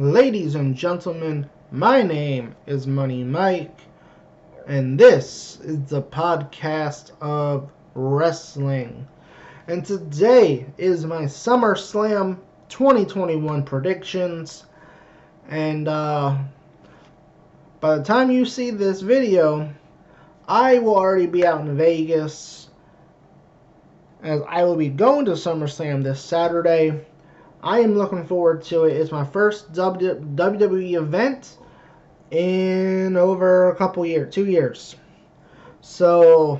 Ladies and gentlemen, my name is Money Mike, and this is the podcast of wrestling. And today is my Summerslam 2021 predictions. And by the time you see this video, I will already be out in Vegas, as I will be going to Summerslam this Saturday. I am looking forward to it. It's my first WWE event in over a couple years, 2 years. So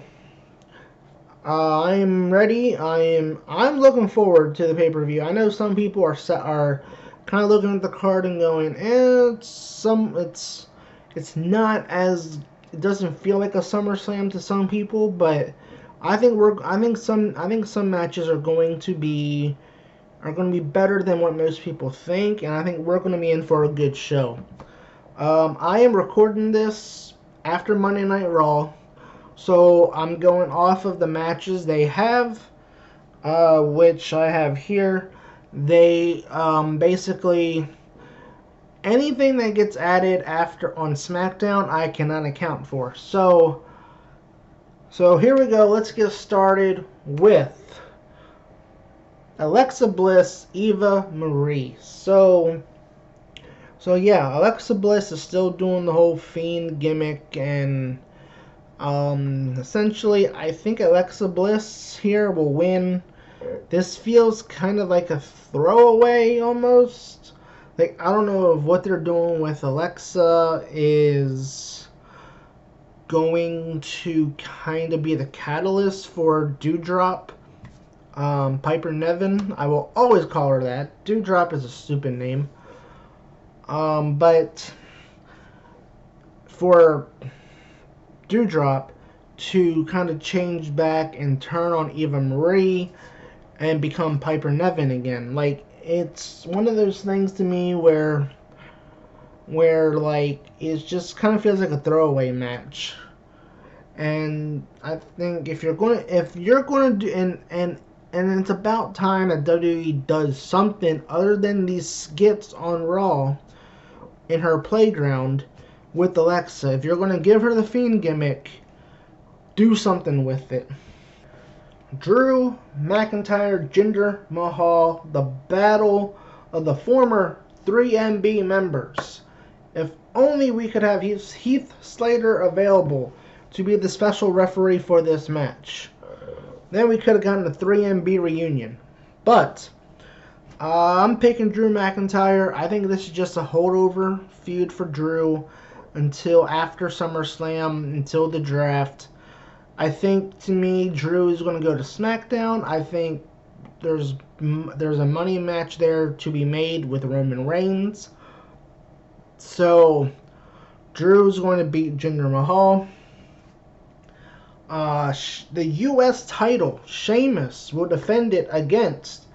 I'm ready. I'm looking forward to the pay-per-view. I know some people are kind of looking at the card and going, it's not as, it doesn't feel like a SummerSlam to some people, but I think some matches are going to be better than what most people think, and I think we're going to be in for a good show. I am recording this after Monday Night Raw, so I'm going off of the matches they have, which I have here. They basically, anything that gets added after on SmackDown, I cannot account for. So here we go. Let's get started with Alexa Bliss, Eva Marie. So yeah, Alexa Bliss is still doing the whole Fiend gimmick, and essentially, I think Alexa Bliss here will win. This feels kind of like a throwaway almost. Like, I don't know if what they're doing with Alexa is going to kind of be the catalyst for Doudrop. Piper Niven. I will always call her that. Doudrop is a stupid name. But for Doudrop to kind of change back and turn on Eva Marie and become Piper Niven again. Like, it's one of those things to me where like it just kind of feels like a throwaway match. And I think if you're gonna do and it's about time that WWE does something other than these skits on Raw in her playground with Alexa. If you're going to give her the Fiend gimmick, do something with it. Drew McIntyre, Jinder Mahal, the battle of the former 3MB members. If only we could have Heath Slater available to be the special referee for this match. Then we could have gotten a 3MB reunion. But I'm picking Drew McIntyre. I think this is just a holdover feud for Drew until after SummerSlam, until the draft. I think, to me, Drew is going to go to SmackDown. I think there's a money match there to be made with Roman Reigns. So Drew's going to beat Jinder Mahal. The U.S. title, Sheamus will defend it against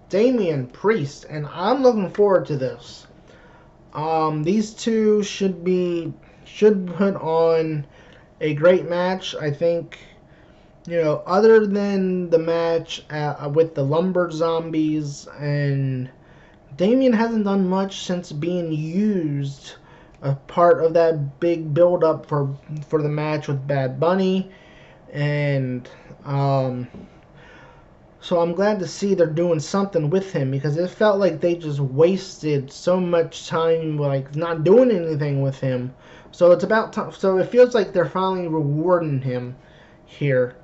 Damien Priest, and I'm looking forward to this. These two should put on a great match. I think, other than the match with the Lumber Zombies, and Damien hasn't done much since being used, a part of that big build-up for the match with Bad Bunny. And so I'm glad to see they're doing something with him, because it felt like they just wasted so much time like not doing anything with him. So it's about time. So it feels like they're finally rewarding him here.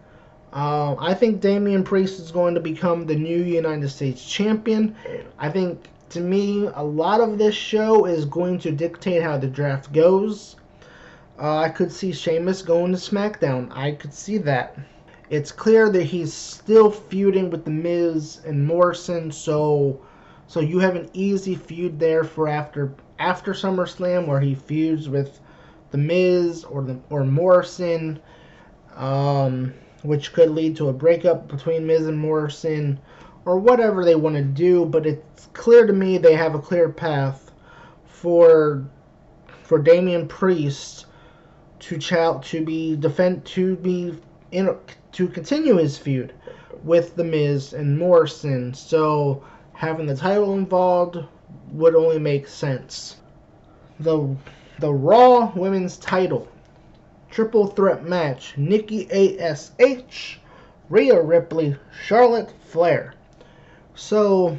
I think Damian Priest is going to become the new United States champion. I think, to me, a lot of this show is going to dictate how the draft goes. I could see Sheamus going to SmackDown. I could see that. It's clear that he's still feuding with The Miz and Morrison, so you have an easy feud there for after SummerSlam, where he feuds with The Miz or Morrison, which could lead to a breakup between Miz and Morrison, or whatever they want to do. But it's clear to me they have a clear path for Damian Priest to continue his feud with The Miz and Morrison. So having the title involved would only make sense. The Raw Women's Title Triple Threat match: Nikki ASH, Rhea Ripley, Charlotte Flair. So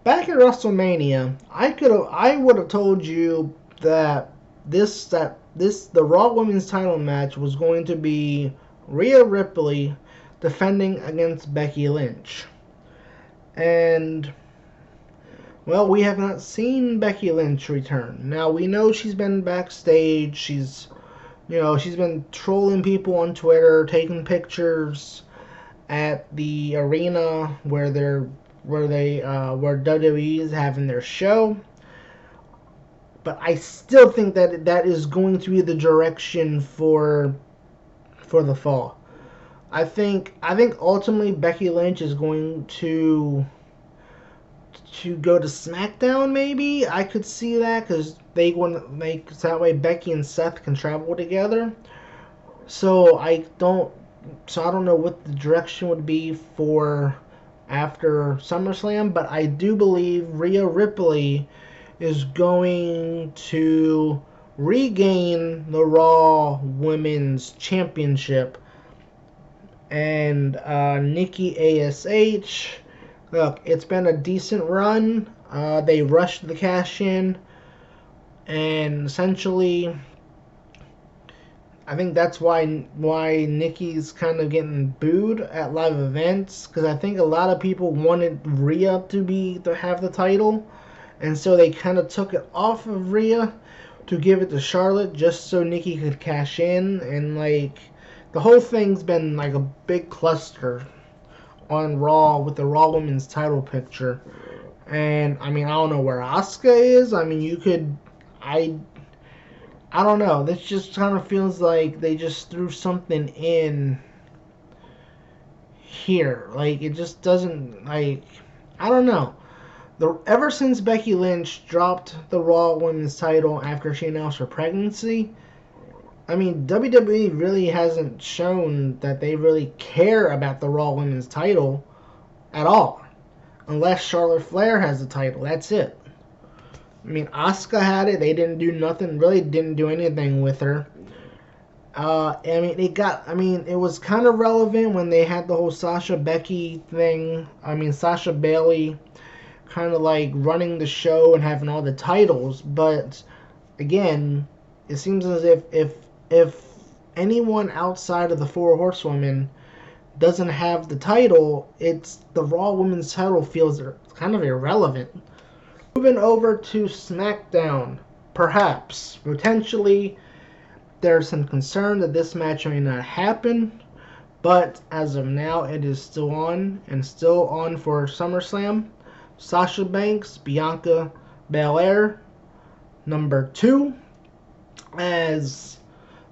back at WrestleMania, I would have told you that the Raw Women's Title match was going to be Rhea Ripley defending against Becky Lynch. And well, we have not seen Becky Lynch return. Now we know she's been backstage. She's been trolling people on Twitter, taking pictures at the arena where WWE is having their show. But I still think that is going to be the direction for the fall. I think ultimately Becky Lynch is going to go to SmackDown. Maybe I could see that because they want to make that way Becky and Seth can travel together. So I don't know what the direction would be for after SummerSlam, but I do believe Rhea Ripley is going to regain the Raw Women's Championship. And Nikki ASH, look, it's been a decent run. They rushed the cash in, and essentially I think that's why Nikki's kind of getting booed at live events, because I think a lot of people wanted Rhea to have the title, and so they kind of took it off of Rhea to give it to Charlotte just so Nikki could cash in, and like the whole thing's been like a big cluster on Raw with the Raw Women's title picture. And I mean, I don't know where Asuka is. I mean, I don't know. This just kind of feels like they just threw something in here. Like, it just doesn't, like, I don't know. Ever since Becky Lynch dropped the Raw Women's title after she announced her pregnancy, I mean, WWE really hasn't shown that they really care about the Raw Women's title at all. Unless Charlotte Flair has the title. That's it. I mean, Asuka had it. They didn't do nothing. Really didn't do anything with her. It was kind of relevant when they had the whole Sasha Becky thing. I mean, Sasha Bailey kind of like running the show and having all the titles. But again, it seems as if anyone outside of the Four Horsewomen doesn't have the title, it's the Raw Women's title feels kind of irrelevant. Moving over to SmackDown, potentially, there's some concern that this match may not happen, but as of now, it is still on for SummerSlam. Sasha Banks, Bianca Belair, number 2, as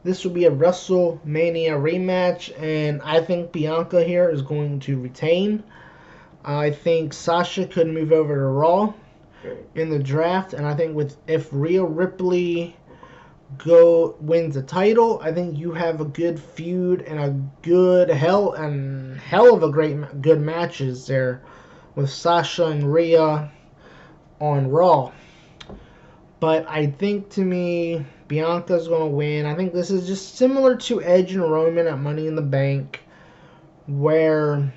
this will be a WrestleMania rematch, and I think Bianca here is going to retain. I think Sasha could move over to Raw in the draft, and I think if Rhea Ripley wins the title, I think you have a good feud and a good hell of a good matches there with Sasha and Rhea on Raw. But I think, to me, Bianca's going to win. I think this is just similar to Edge and Roman at Money in the Bank, where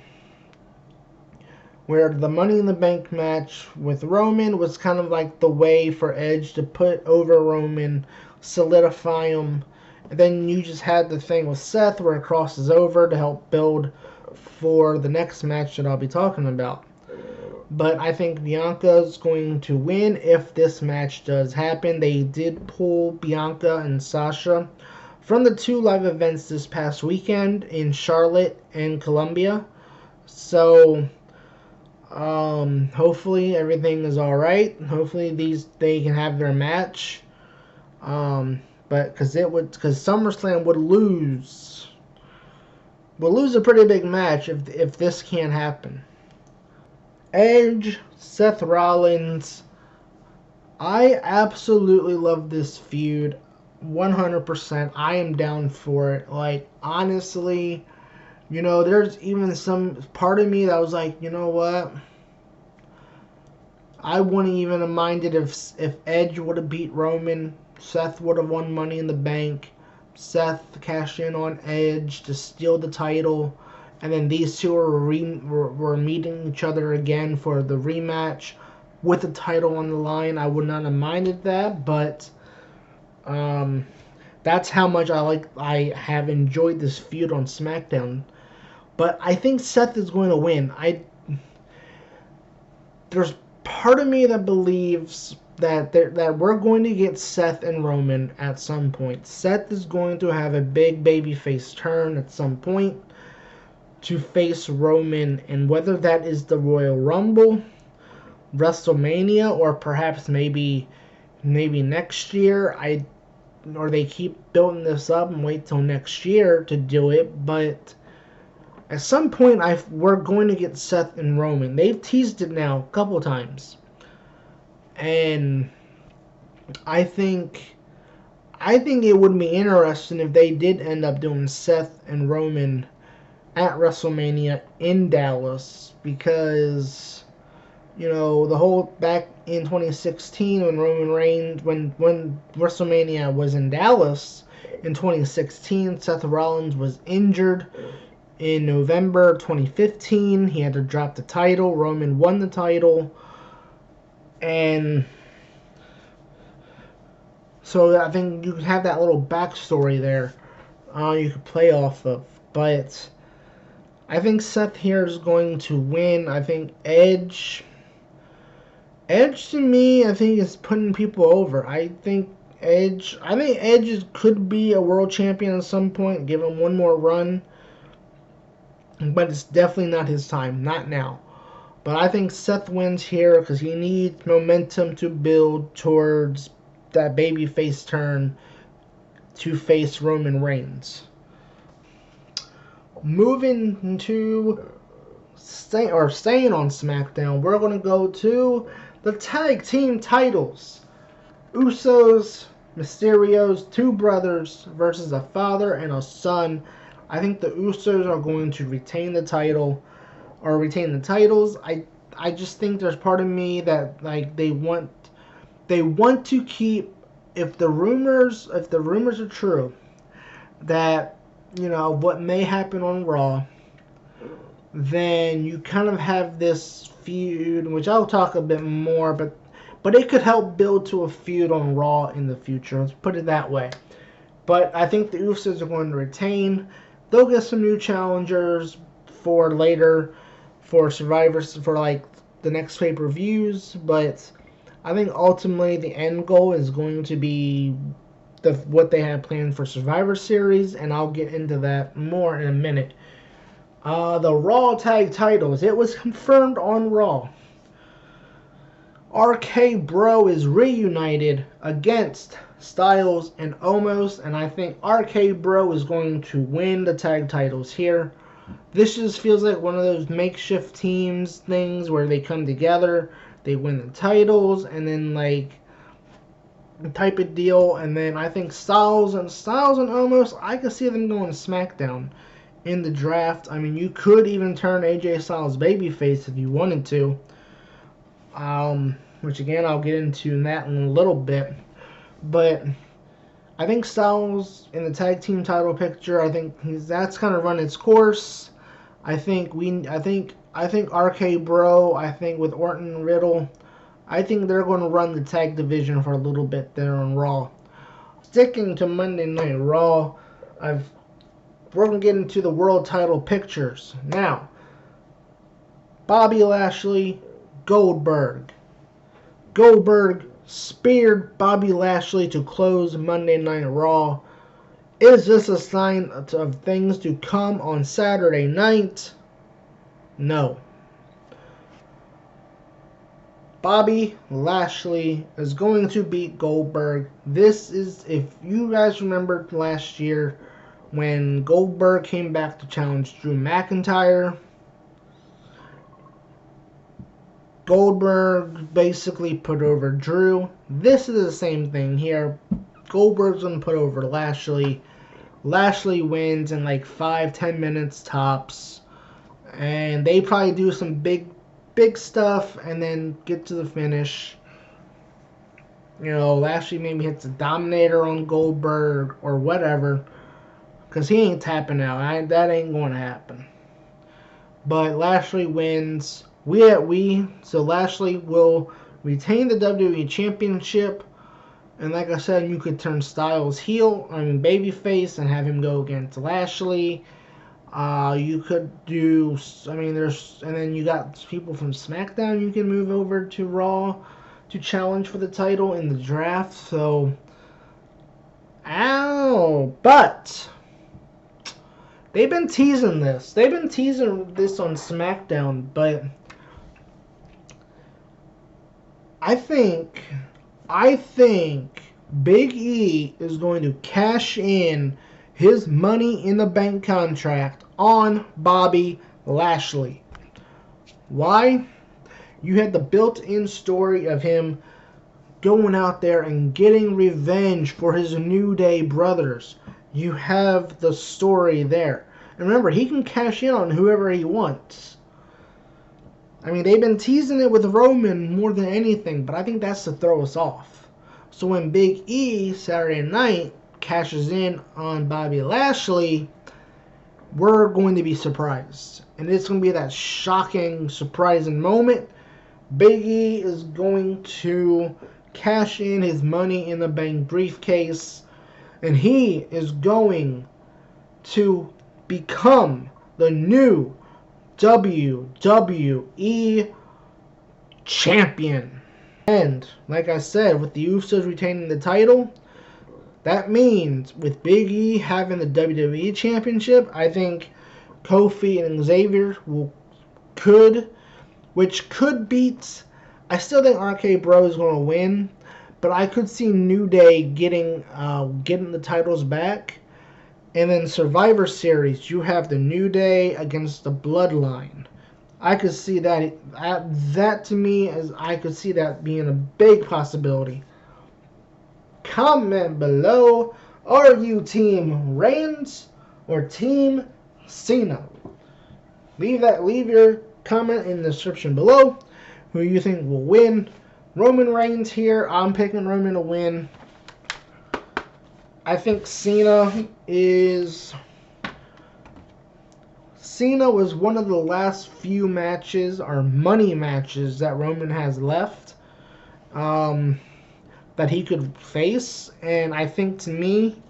the Money in the Bank match with Roman was kind of like the way for Edge to put over Roman, solidify him. And then you just had the thing with Seth where it crosses over to help build for the next match that I'll be talking about. But I think Bianca's going to win if this match does happen. They did pull Bianca and Sasha from the 2 live events this past weekend in Charlotte and Columbia. So hopefully everything is alright. Hopefully they can have their match. But because SummerSlam would lose a pretty big match if this can't happen. Edge, Seth Rollins. I absolutely love this feud. 100%. I am down for it. Like, honestly, there's even some part of me that was like, you know what? I wouldn't even have minded if Edge would have beat Roman, Seth would have won Money in the Bank, Seth cashed in on Edge to steal the title, and then these two were meeting each other again for the rematch with the title on the line. I would not have minded that, but that's how much I have enjoyed this feud on SmackDown. But I think Seth is going to win. There's part of me that believes that we're going to get Seth and Roman at some point. Seth is going to have a big babyface turn at some point to face Roman, and whether that is the Royal Rumble, WrestleMania, or perhaps maybe next year. Or they keep building this up and wait till next year to do it, but at some point we're going to get Seth and Roman. They've teased it now a couple times. And I think it would be interesting if they did end up doing Seth and Roman at WrestleMania in Dallas, because the whole back in 2016 when Roman Reigns, when WrestleMania was in Dallas in 2016, Seth Rollins was injured in November 2015. He had to drop the title. Roman won the title. And so I think you have that little backstory there you could play off of. But I think Seth here is going to win. I think Edge to me, I think is putting people over. I think Edge could be a world champion at some point. Give him one more run. But it's definitely not his time. Not now. But I think Seth wins here because he needs momentum to build towards that babyface turn to face Roman Reigns. Moving to staying on SmackDown, we're going to go to the tag team titles. Usos, Mysterios, two brothers versus a father and a son. I think the Usos are going to retain the title, or retain the titles. I just think there's part of me that they want to keep, if the rumors are true, that what may happen on Raw, then you kind of have this feud, which I'll talk a bit more, but it could help build to a feud on Raw in the future. Let's put it that way. But I think the Usos are going to retain. They'll get some new challengers for later, for Survivors, for the next pay-per-views, but I think ultimately the end goal is going to be what they have planned for Survivor Series, and I'll get into that more in a minute. The Raw Tag Titles. It was confirmed on Raw. RK Bro is reunited against Styles and Omos, and I think RK Bro is going to win the tag titles here. This just feels like one of those makeshift teams things where they come together, they win the titles, and then type of deal. And then I think Styles and Omos, I can see them going to SmackDown in the draft. I mean, you could even turn AJ Styles babyface if you wanted to. Which again, I'll get into that in a little bit. But I think Styles in the tag team title picture, I think that's kind of run its course. I think RK Bro, I think with Orton and Riddle, I think they're going to run the tag division for a little bit there on Raw. Sticking to Monday Night Raw, we're going to get into the world title pictures. Now, Bobby Lashley, Goldberg. Goldberg speared Bobby Lashley to close Monday Night Raw. Is this a sign of things to come on Saturday night? No. Bobby Lashley is going to beat Goldberg. This is, if you guys remember last year when Goldberg came back to challenge Drew McIntyre, Goldberg basically put over Drew. This is the same thing here. Goldberg's going to put over Lashley. Lashley wins in 5-10 minutes tops. And they probably do some big big stuff and then get to the finish. You know, Lashley maybe hits a Dominator on Goldberg or whatever, because he ain't tapping out. That ain't going to happen. But Lashley wins. So Lashley will retain the WWE Championship. And like I said, you could turn Styles heel, babyface, and have him go against Lashley. You could do, and then you got people from SmackDown you can move over to Raw to challenge for the title in the draft. So, but they've been teasing this. They've been teasing this on SmackDown, but I think Big E is going to cash in his Money in the Bank contract on Bobby Lashley. Why? You had the built-in story of him going out there and getting revenge for his New Day brothers. You have the story there. And remember, he can cash in on whoever he wants. They've been teasing it with Roman more than anything, but I think that's to throw us off. So when Big E, Saturday night, cashes in on Bobby Lashley, we're going to be surprised. And it's going to be that shocking, surprising moment. Big E is going to cash in his Money in the Bank briefcase, and he is going to become the new WWE champion. And like I said, with the Usos retaining the title, that means with Big E having the WWE championship, I think Kofi and Xavier could beat. I still think RK Bro is going to win, but I could see New Day getting the titles back. And then Survivor Series, you have the New Day against the Bloodline. I could see that. That to me I could see that being a big possibility. Comment below. Are you Team Reigns or Team Cena? Leave your comment in the description below. Who you think will win? Roman Reigns here. I'm picking Roman to win. I think Cena was one of the last few matches or money matches that Roman has left that he could face. And I think, to me,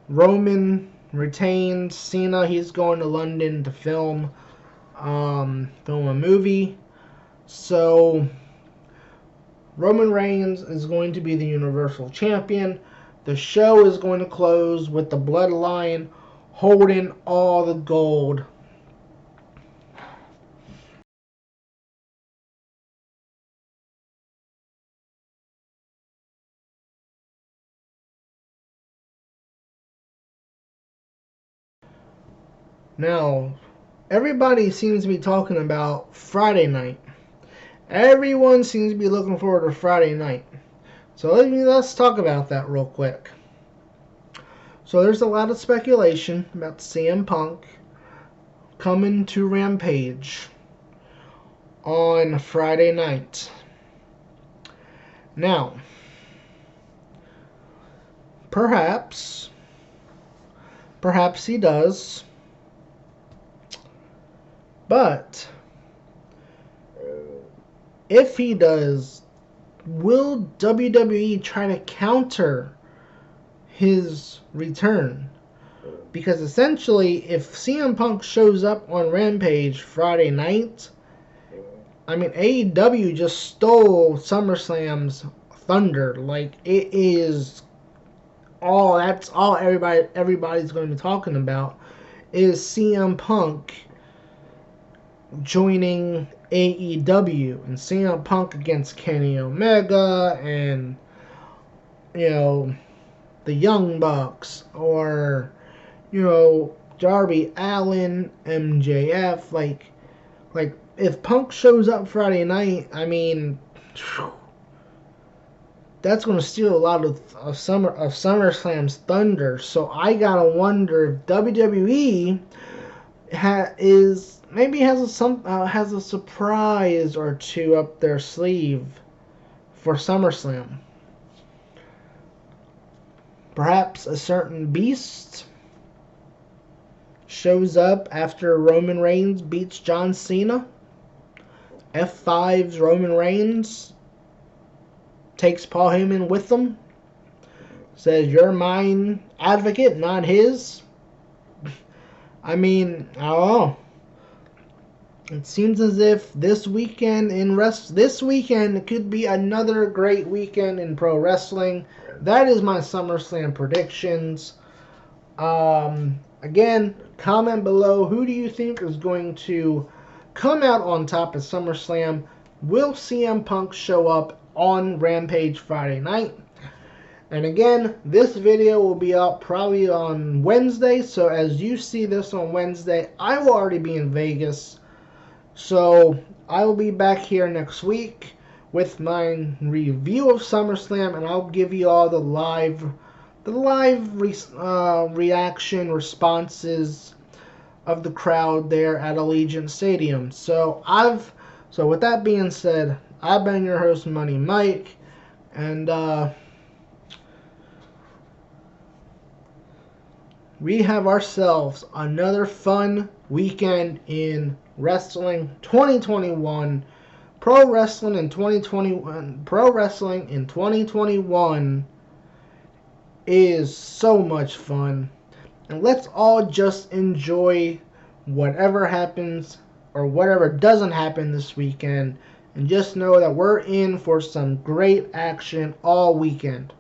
Roman retains. Cena, he's going to London to film a movie. So Roman Reigns is going to be the Universal Champion. The show is going to close with the Bloodline holding all the gold. Now, everybody seems to be talking about Friday night. Everyone seems to be looking forward to Friday night. So let's talk about that real quick. So there's a lot of speculation about CM Punk coming to Rampage on Friday night. Now, perhaps he does, but if he does, will WWE try to counter his return? Because essentially, if CM Punk shows up on Rampage Friday night, AEW just stole SummerSlam's thunder. Like, it is all, that's all everybody's going to be talking about, is CM Punk joining AEW, and CM Punk against Kenny Omega and, the Young Bucks, or, Darby Allin, MJF. Like if Punk shows up Friday night, that's going to steal a lot of SummerSlam's thunder. So I gotta wonder if WWE is maybe has a surprise or two up their sleeve for SummerSlam. Perhaps a certain Beast shows up after Roman Reigns beats John Cena. F5's Roman Reigns takes Paul Heyman with them. Says, "You're my advocate, not his." I mean, I don't know. It seems as if this weekend could be another great weekend in pro wrestling. That is my SummerSlam predictions. Again, comment below, who do you think is going to come out on top at SummerSlam? Will CM Punk show up on Rampage Friday night? And again, this video will be up probably on Wednesday, so as you see this on Wednesday, I will already be in Vegas. So I will be back here next week with my review of SummerSlam, and I'll give you all the live reaction responses of the crowd there at Allegiant Stadium. So with that being said, I've been your host, Money Mike, and we have ourselves another fun weekend in wrestling 2021. Pro wrestling in 2021 is so much fun. And let's all just enjoy whatever happens or whatever doesn't happen this weekend. And just know that we're in for some great action all weekend.